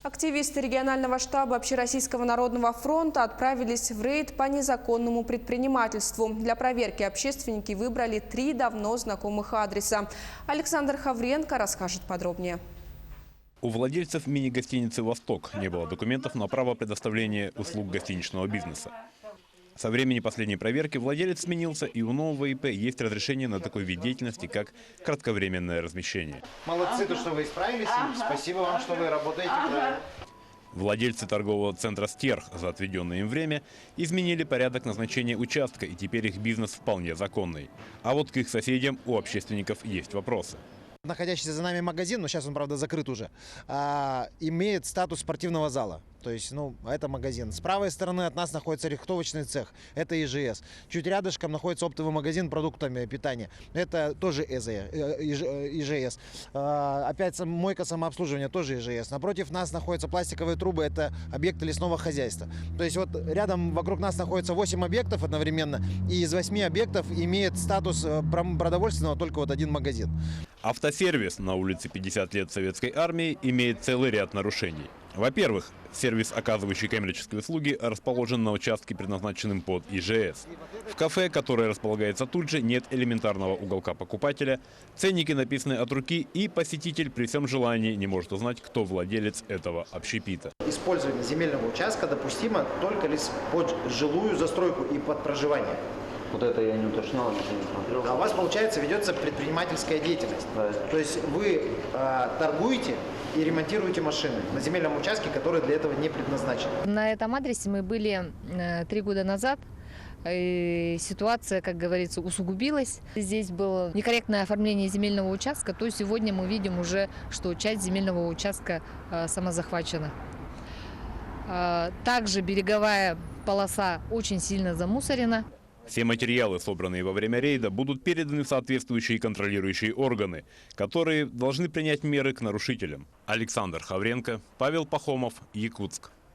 Активисты регионального штаба Общероссийского народного фронта отправились в рейд по незаконному предпринимательству. Для проверки общественники выбрали 3 давно знакомых адреса. Александр Хавренко расскажет подробнее. У владельцев мини-гостиницы «Восток» не было документов на право предоставления услуг гостиничного бизнеса. Со времени последней проверки владелец сменился, и у нового ИП есть разрешение на такой вид деятельности, как кратковременное размещение. Молодцы, то, что вы исправились. Спасибо вам, что вы работаете правильно. Владельцы торгового центра «Стерх» за отведенное им время изменили порядок назначения участка, и теперь их бизнес вполне законный. А вот к их соседям у общественников есть вопросы. Находящийся за нами магазин, но сейчас он, правда, закрыт уже, имеет статус спортивного зала. То есть, это магазин. С правой стороны от нас находится рихтовочный цех. Это ИЖС. Чуть рядышком находится оптовый магазин продуктами питания. Это тоже ИЖС. Опять мойка самообслуживания, тоже ИЖС. Напротив нас находятся пластиковые трубы. Это объекты лесного хозяйства. То есть, вот рядом вокруг нас находится 8 объектов одновременно. И из 8 объектов имеет статус продовольственного только вот один магазин. Автосервис на улице 50 лет Советской армии имеет целый ряд нарушений. Во-первых, сервис, оказывающий коммерческие услуги, расположен на участке, предназначенном под ИЖС. В кафе, которое располагается тут же, нет элементарного уголка покупателя, ценники написаны от руки, и посетитель при всем желании не может узнать, кто владелец этого общепита. Использование земельного участка допустимо только лишь под жилую застройку и под проживание. Вот это я не уточнял, я не смотрел. А у вас, получается, ведется предпринимательская деятельность. Да. То есть вы торгуете и ремонтируете машины на земельном участке, который для этого не предназначен. На этом адресе мы были 3 года назад. И ситуация, как говорится, усугубилась. Здесь было некорректное оформление земельного участка, то сегодня мы видим уже, что часть земельного участка самозахвачена. Также береговая полоса очень сильно замусорена. Все материалы, собранные во время рейда, будут переданы в соответствующие контролирующие органы, которые должны принять меры к нарушителям. Александр Хавренко, Павел Пахомов, Якутск.